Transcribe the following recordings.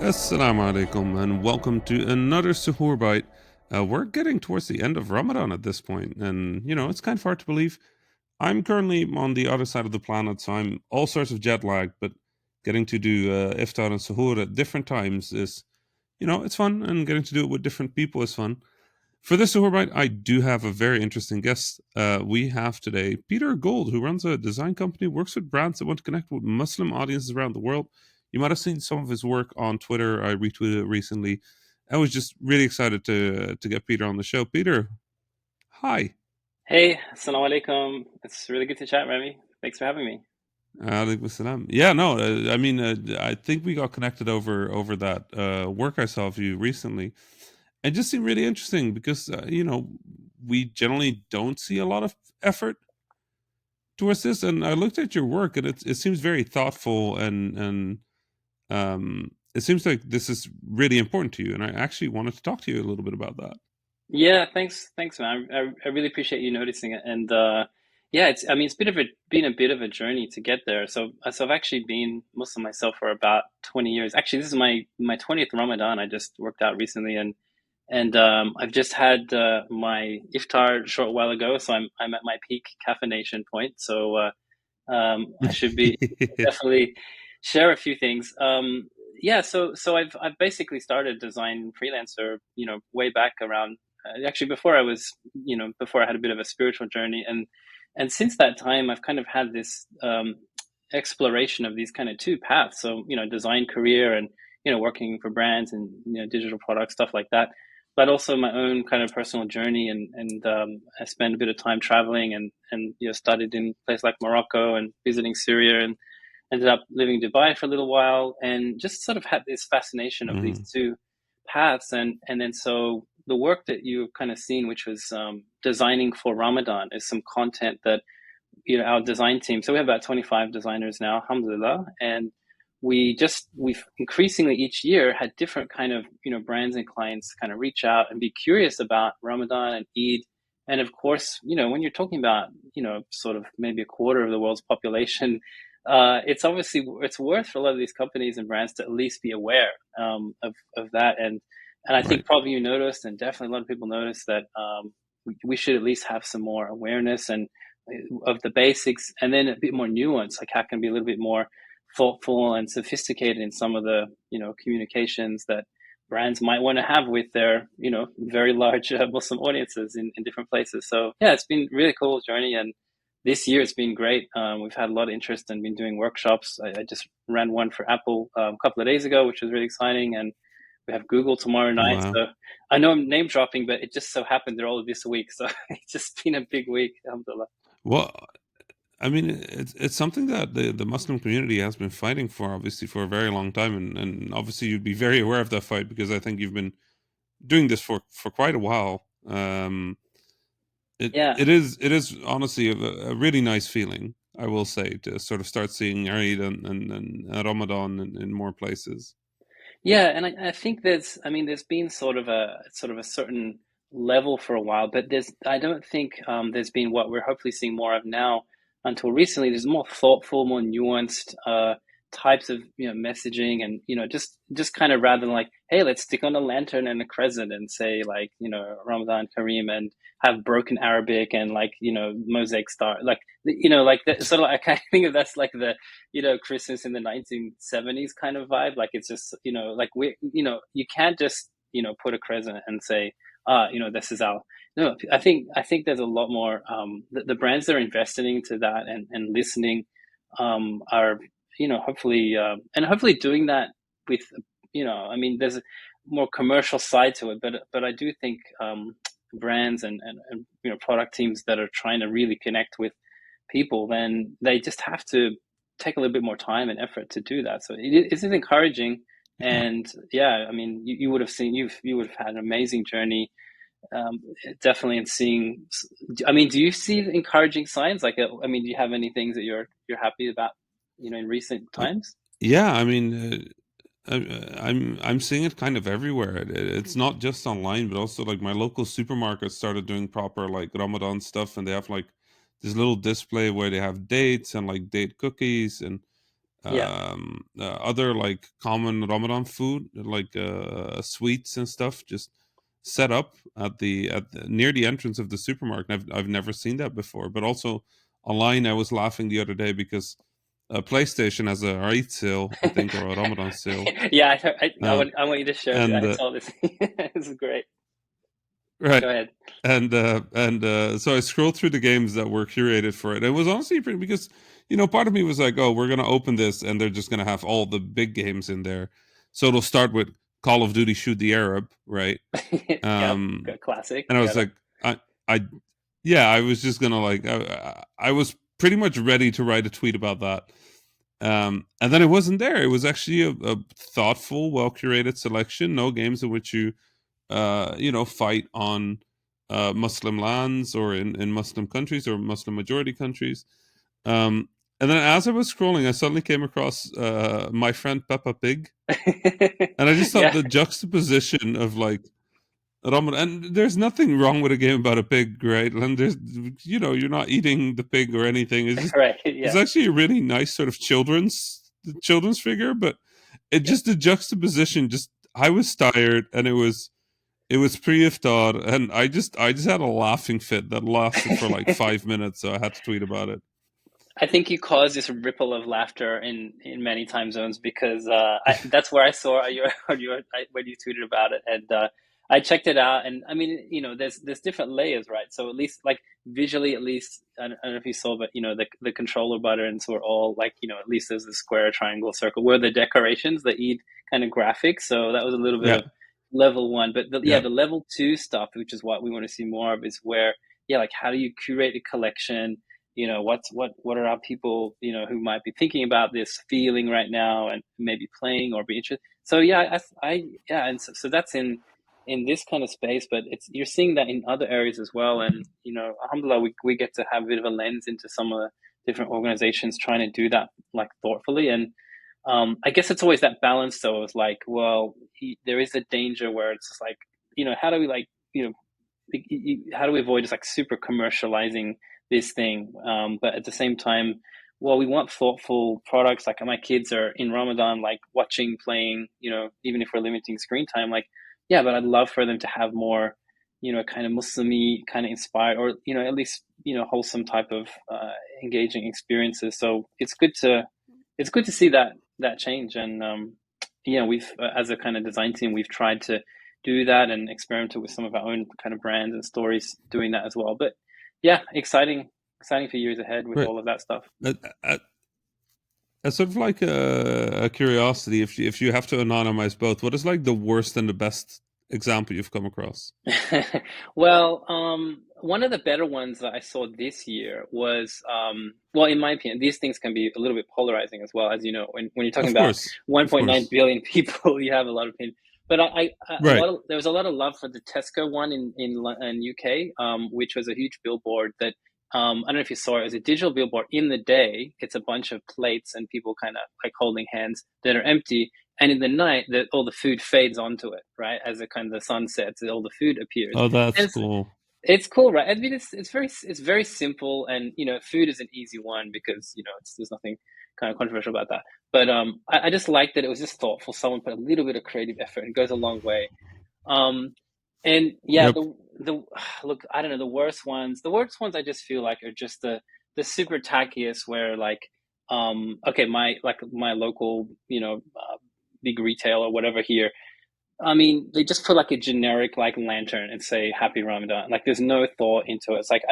Assalamu alaikum and welcome to another Suhoor bite. We're getting towards the end of Ramadan at this point, and it's kind of hard to believe. I'm currently on the other side of the planet, so I'm all sorts of jet lagged, but getting to do iftar and suhoor at different times is, it's fun, and getting to do it with different people is fun. For this Suhoor bite, I do have a very interesting guest. We have today Peter Gould, who runs a design company, works with brands that want to connect with Muslim audiences around the world. You might have seen some of his work on Twitter. I retweeted it recently. I was just really excited to get Peter on the show. Peter, hi. Hey, assalamu alaikum. It's really good to chat, Rami. Thanks for having me. Alaikum salam. Yeah, no, I think we got connected over that work I saw of you recently. It just seemed really interesting because we generally don't see a lot of effort towards this, and I looked at your work, and it seems very thoughtful, and it seems like this is really important to you. And I actually wanted to talk to you a little bit about that. Yeah, thanks, man. I really appreciate you noticing it. And yeah, it's been a bit of a journey to get there. So I've actually been Muslim myself for about 20 years. Actually, this is my 20th Ramadan. I just worked out recently, and I've just had my iftar a short while ago. So I'm at my peak caffeination point. So I should be definitely share a few things. Yeah, so I've basically started design freelancer, way back around actually before I was, before I had a bit of a spiritual journey, and since that time I've kind of had this exploration of these kind of two paths. So design career and working for brands and digital products, stuff like that, but also my own kind of personal journey, and I spent a bit of time traveling and studied in places like Morocco and visiting Syria, and ended up living in Dubai for a little while, and just sort of had this fascination of these Mm, two paths. And then so the work that you've kind of seen, which was designing for Ramadan, is some content that our design team. So we have about 25 designers now, alhamdulillah, and we've increasingly each year had different kind of brands and clients kind of reach out and be curious about Ramadan and Eid. And of course, when you're talking about sort of maybe a quarter of the world's population, it's worth for a lot of these companies and brands to at least be aware of that. And I think right. probably you noticed, and definitely a lot of people noticed, that we should at least have some more awareness and of the basics, and then a bit more nuance, like how can be a little bit more thoughtful and sophisticated in some of the communications that brands might want to have with their very large Muslim audiences in different places. So yeah, it's been really cool journey, and this year it's been great. We've had a lot of interest and been doing workshops. I just ran one for Apple a couple of days ago, which was really exciting, and we have Google tomorrow night. Wow. So I know I'm name dropping, but it just so happened they're all this week, so it's just been a big week, alhamdulillah. Well, I mean, it's something that the Muslim community has been fighting for, obviously, for a very long time, and obviously you'd be very aware of that fight because I think you've been doing this for quite a while. Yeah. It is honestly a really nice feeling, I will say, to sort of start seeing Eid and Ramadan in more places. Yeah, and I think there's been sort of a certain level for a while, but I don't think there's been what we're hopefully seeing more of now until recently. There's more thoughtful, more nuanced types of messaging, and just kind of rather than like, hey, let's stick on a lantern and a crescent and say like Ramadan Kareem, and have broken Arabic and like mosaic star, like like that sort of, I kind of think of that's like the Christmas in the 1970s kind of vibe. Like it's just, like you can't just, put a crescent and say, this is our, no, I think there's a lot more, the brands that are investing into that and listening, are, hopefully, and hopefully doing that with, I mean, there's a more commercial side to it, but I do think, brands and product teams that are trying to really connect with people, then they just have to take a little bit more time and effort to do that. So it is encouraging, Yeah. and yeah, I mean, you would have seen you would have had an amazing journey, definitely in seeing. I mean, do you see encouraging signs? Like, I mean, do you have any things that you're happy about, in recent Uh, times? yeah, I mean, I'm seeing it kind of everywhere. It's not just online, but also like my local supermarket started doing proper like Ramadan stuff, and they have like this little display where they have dates and like date cookies, and Yeah. other like common Ramadan food, like sweets and stuff, just set up near the entrance of the supermarket. I've never seen that before. But also online, I was laughing the other day because PlayStation has a Eid sale, I think, or a Ramadan sale. Yeah, Um, I want you to show. and I saw this. This is great. Right. Go ahead. And so I scrolled through the games that were curated for it. It was honestly pretty because, part of me was like, oh, we're gonna open this and they're just gonna have all the big games in there. So it'll start with Call of Duty Shoot the Arab, right? Yep, Um classic. and I was Got it. like, I yeah, I was just gonna like I was pretty much ready to write a tweet about that. And then it wasn't there. It was actually a thoughtful, well curated selection. No games in which you fight on Muslim lands or in Muslim countries or Muslim majority countries. And then as I was scrolling, I suddenly came across my friend Peppa Pig, and I just thought Yeah, the juxtaposition of like Ramadan, and there's nothing wrong with a game about a pig, right? And there's, you're not eating the pig or anything. It's just, right. it's Yeah, actually a really nice sort of children's figure, but it yeah. just the juxtaposition. Just I was tired, and it was pre-iftar, and I just had a laughing fit that lasted for like 5 minutes, so I had to tweet about it. I think you caused this ripple of laughter in many time zones because that's where I saw when you tweeted about it, and I checked it out, and I mean, there's different layers, right? So at least like visually, at least I don't know if you saw, but the controller buttons were all like at least there's a square, triangle, circle, where the decorations, the Eid kind of graphics. So that was a little bit Yeah, of level one, but yeah, yeah, the level two stuff, which is what we want to see more of, is where yeah, like how do you curate a collection? What are our people who might be thinking about this feeling right now and maybe playing or be interested. So yeah, yeah, and so that's in this kind of space, but it's you're seeing that in other areas as well. And alhamdulillah, we get to have a bit of a lens into some of the different organizations trying to do that like thoughtfully. And I guess it's always that balance though. It's like, well, there is a danger where it's just like, how do we like, how do we avoid just like super commercializing this thing? But at the same time, well, we want thoughtful products. Like my kids are in Ramadan, like watching, playing, even if we're limiting screen time, like, yeah, but I'd love for them to have more, kind of Muslimy, kind of inspired, or, at least, wholesome type of engaging experiences. So it's good to see that change. And, we've, as a kind of design team, we've tried to do that and experimented with some of our own kind of brands and stories doing that as well. But yeah, exciting for years ahead with right. all of that stuff. Uh, uh, As sort of like a curiosity, if you have to anonymize both, what is like the worst and the best example you've come across? Well, one of the better ones that I saw this year was, well, in my opinion, these things can be a little bit polarizing as well. As you know, when you're talking Of about course, of 1.9 course. billion people, you have a lot of opinion. But Right. there was a lot of love for the Tesco one in UK, which was a huge billboard that, I don't know if you saw it. It was a digital billboard in the day. It's a bunch of plates and people kind of like holding hands that are empty, and in the night that all the food fades onto it, right? As the kind of the sun sets, all the food appears. Oh, that's And cool. it's cool, right? I mean, it's very simple, and food is an easy one because there's nothing kind of controversial about that. But I just like that it was just thoughtful. Someone put a little bit of creative effort, and it goes a long way. Um, and yeah, Yep. the look, I don't know, the worst ones. The worst ones I just feel like are just the super tackiest, where like, okay, my local, big retail or whatever here. I mean, they just put like a generic like lantern and say Happy Ramadan. Like, there's no thought into it. It's like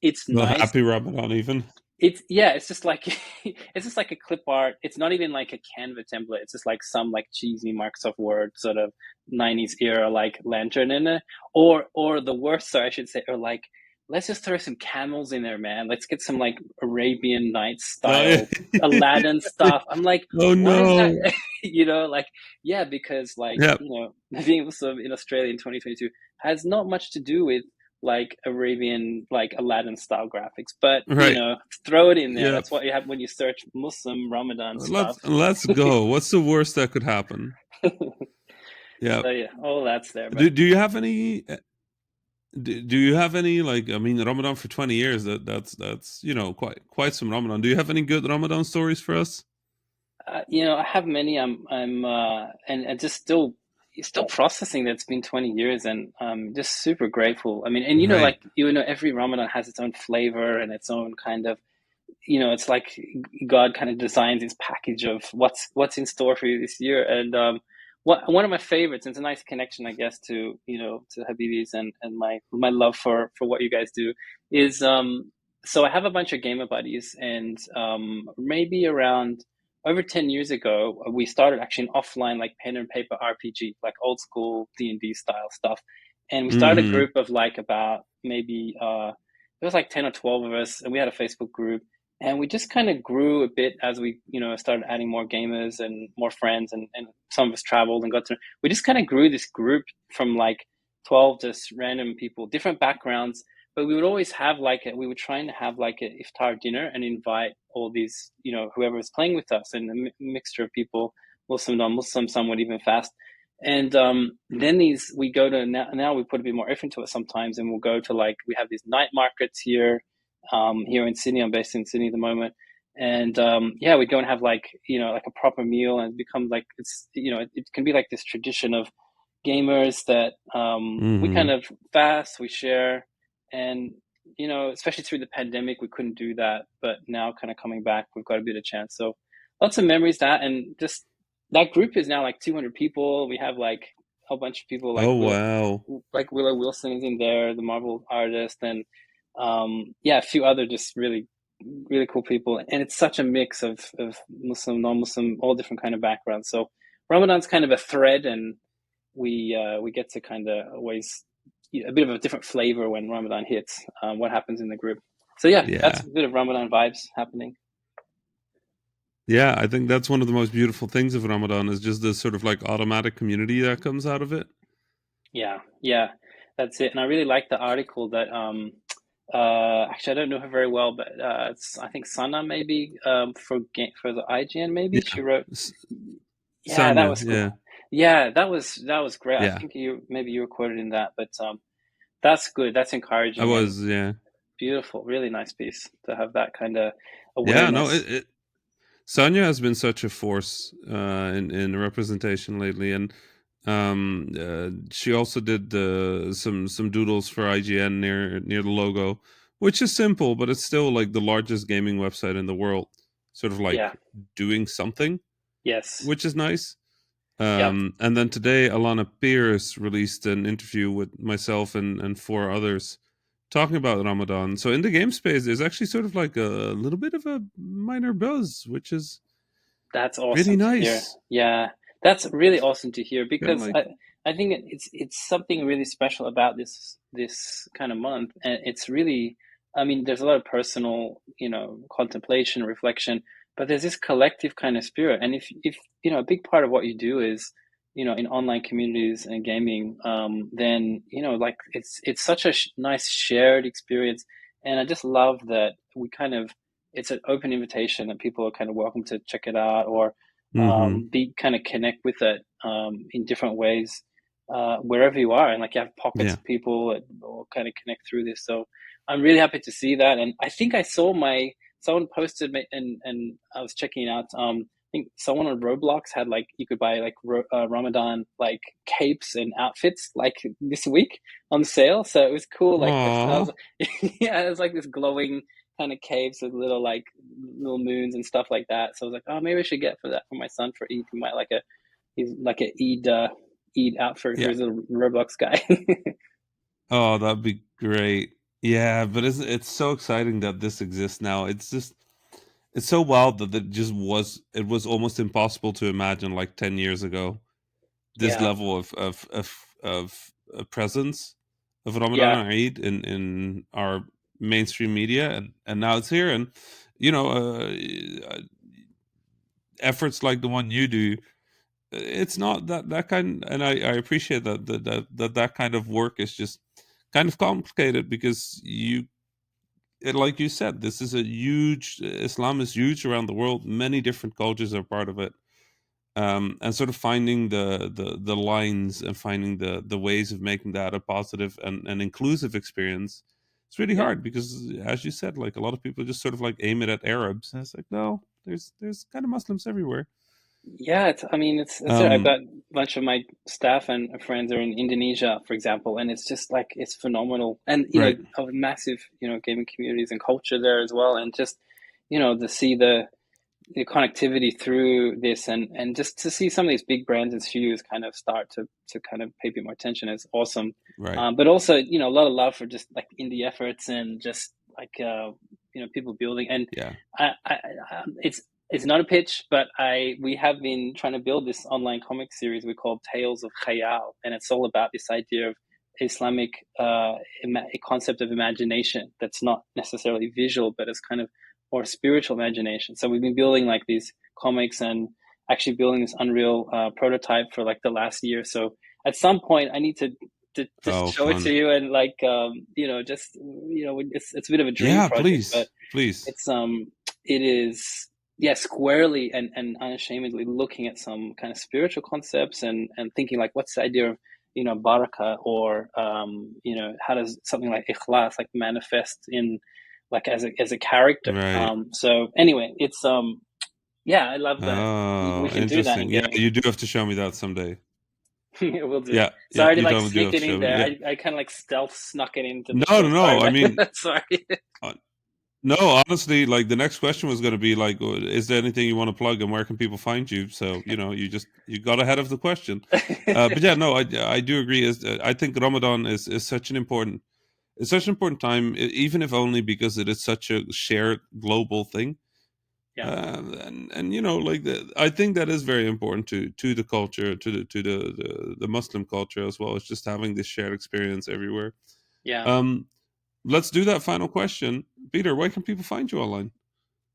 it's Well, nice. happy Ramadan, even. It's yeah, it's just like it's just like a clip art. It's not even like a Canva template. It's just like some like cheesy Microsoft Word sort of 90s era like lantern in it. Or the worst, so I should say, or like let's just throw some camels in there, man. Let's get some like Arabian Nights Oh, yeah. style Aladdin stuff. I'm like, Oh why is that? no. Like yeah, because like Yep. being Muslim in Australia in 2022 has not much to do with like Arabian, like Aladdin style graphics. But Right. throw it in there. Yep. That's what you have when you search Muslim Ramadan stuff. Let's go. What's the worst that could happen? So Yep. yeah, all that's there. But Do you have any? Do you have any, like, I mean, Ramadan for 20 years, that's quite some Ramadan. Do you have any good Ramadan stories for us? I have many. And just still processing that it's been 20 years, and just super grateful. I mean, and Right. like every Ramadan has its own flavor and its own kind of, it's like God kind of designs this package of what's in store for you this year. And one of my favorites, and it's a nice connection, I guess, to to Habibis and my love for what you guys do is so I have a bunch of gamer buddies, and maybe around over 10 years ago we started actually an offline like pen and paper RPG, like old school D&D style stuff. And we started a Mm-hmm. group of like about maybe it was like 10 or 12 of us, and we had a Facebook group, and we just kind of grew a bit as we started adding more gamers and more friends, and some of us traveled and got to, we just kind of grew this group from like 12 just random people, different backgrounds. But we would always have like we were trying to have like a iftar dinner and invite all these, whoever was playing with us, and a mixture of people, Muslim, non-Muslim, some would even fast. And then these we go to, now we put a bit more effort into it sometimes, and we'll go to like, we have these night markets here, here in Sydney. I'm based in Sydney at the moment. And yeah, we go and have like, like a proper meal, and it becomes like, it can be like this tradition of gamers that we kind Mm-hmm. of fast, we share. And, especially through the pandemic, we couldn't do that. But now, kind of coming back, we've got a bit of chance. So lots of memories, that, and just that group is now like 200 people. We have like a bunch of people Oh, wow. like Willow Wilson is in there, the Marvel artist, and yeah, a few other just really, really cool people. And it's such a mix of Muslim, non-Muslim, all different kind of backgrounds. So Ramadan's kind of a thread, and we get to kind of always a bit of a different flavor when Ramadan hits. What happens in the group? So yeah, that's Yeah. a bit of Ramadan vibes happening. Yeah, I think that's one of the most beautiful things of Ramadan is just this sort of like automatic community that comes out of it. Yeah, yeah, that's it. And I really like the article that actually I don't know her very well, but it's, I think Sana maybe for the IGN maybe Yeah. she wrote. S- Yeah, that Sanya, was cool. yeah. Yeah, that was great. I Yeah. think you were quoted in that, but that's good. That's I encouraging and was, yeah. beautiful. Really nice piece to have that kind of Yeah, no, awareness. Sonia has been such a force in representation lately, and she also did some doodles for IGN near the logo, which is simple, but it's still like the largest gaming website in the world, sort of Yeah. like doing something, Yes. which is nice. Yep. And then today, Alana Pierce released an interview with myself and four others talking about Ramadan. So in the game space, there's actually sort of like a little bit of a minor buzz, which is That's really awesome to hear. nice. Yeah, that's really awesome to hear, Kind of because like, I think it's something really special about this kind of month, and it's really, I mean, there's a lot of personal, contemplation, reflection, but there's this collective kind of spirit. And if a big part of what you do is, in online communities and gaming, then like it's such a nice shared experience. And I just love that we kind of, it's an open invitation that people are kind of welcome to check it out, or mm-hmm. be kind of connect with it in different ways, wherever you are, and like you have pockets Yeah. of people that all kind of connect through this. So I'm really happy to see that. And I think I saw someone posted, and I was checking it out. I think someone on Roblox had like, you could buy like Ramadan like capes and outfits like this week on sale. So it was cool. Like this, I Aw. was yeah, it was like this glowing kind of caves with little like little moons and stuff like that. So I was like, oh, maybe I should get for that for my son for Eid. He might like a, he's like a Eid outfit for Yeah. his little Roblox guy. Oh, that'd be great. Yeah, but it's so exciting that this exists now. It's so wild that it was almost impossible to imagine like 10 years ago this Yeah, level of presence of Ramadan yeah, and Eid in our mainstream media, and now it's here. And you know, efforts like the one you do, it's not that kind, and I appreciate that kind of work is just kind of complicated because like you said, this is a huge Islam is huge around the world. Many different cultures are part of it. and sort of finding the lines and finding the ways of making that a positive and inclusive experience. It's really Yeah. hard because, as you said, like a lot of people just sort of like aim it at Arabs, and it's like, no, there's kind of Muslims everywhere. Yeah, I mean, it's it. I've Um, got a bunch of my staff and friends are in Indonesia, for example, and it's just like it's phenomenal. And right, a massive, gaming communities and culture there as well. And just, to see the connectivity through this and just to see some of these big brands and studios kind of start to kind of pay a bit more attention is awesome. right, But also, a lot of love for just like indie efforts and just like people building. And yeah, it's not a pitch, but we have been trying to build this online comic series we call Tales of Khayal, and it's all about this idea of Islamic a concept of imagination that's not necessarily visual, but it's kind of more spiritual imagination. So we've been building like these comics and actually building this Unreal prototype for like the last year. So at some point, I need to just oh, show it to fun, you and like just it's a bit of a dream yeah, project, but please, please, it's it is, yeah, squarely and unashamedly looking at some kind of spiritual concepts and thinking like what's the idea of baraka, or how does something like ikhlas like manifest in like as a character. right. So anyway, it's yeah, I love that we Oh, can do that in interesting. Yeah, gaming. you do have to show me that someday. We'll do. Yeah, yeah, Sorry to you like totally do sneak have to it in show me. there. Yeah, I kind of like stealth snuck it into the no, no, thing. no. Sorry, I man. mean, Sorry. uh, no, honestly, like the next question was going to be like, is there anything you want to plug and where can people find you? So, you got ahead of the question. But yeah, no, I do agree. I think Ramadan is such an important, it's such an important time, even if only because it is such a shared global thing. Yeah, And like I think that is very important to the culture, to the Muslim culture as well. It's just having this shared experience everywhere. yeah. Um, let's do that final question, Peter. Where can people find you online?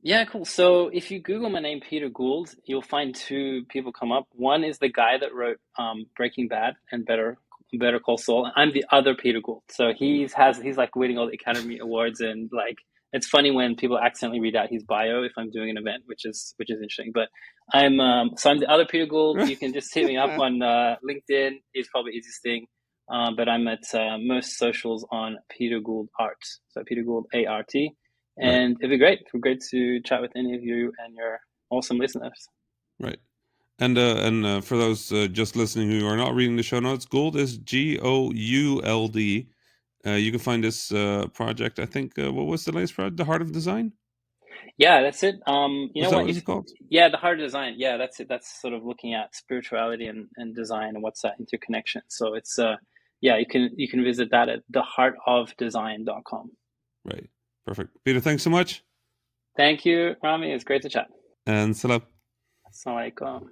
Yeah, cool. So if you Google my name, Peter Gould, you'll find two people come up. One is the guy that wrote Breaking Bad and Better Call Saul. I'm the other Peter Gould. So he's like winning all the Academy Awards, and like it's funny when people accidentally read out his bio if I'm doing an event, which is interesting. But I'm the other Peter Gould. You can just hit me up on LinkedIn. Is probably the easiest thing. But I'm at most socials on Peter Gould Art. So Peter Gould ART. Right, And it'd be great. It'd be great to chat with any of you and your awesome listeners. right. And for those just listening who are not reading the show notes, Gould is Gould. You can find this project. I think what was the latest project? The Heart of Design. Yeah, that's it. You Was know that what? what it's If called? Yeah, the heart of design. Yeah, that's it. That's sort of looking at spirituality and design and what's that interconnection. So it's yeah, you can visit that at theheartofdesign.com. Right. Perfect. Peter, thanks so much. Thank you, Rami. It's great to chat. And salam. Assalamualaikum.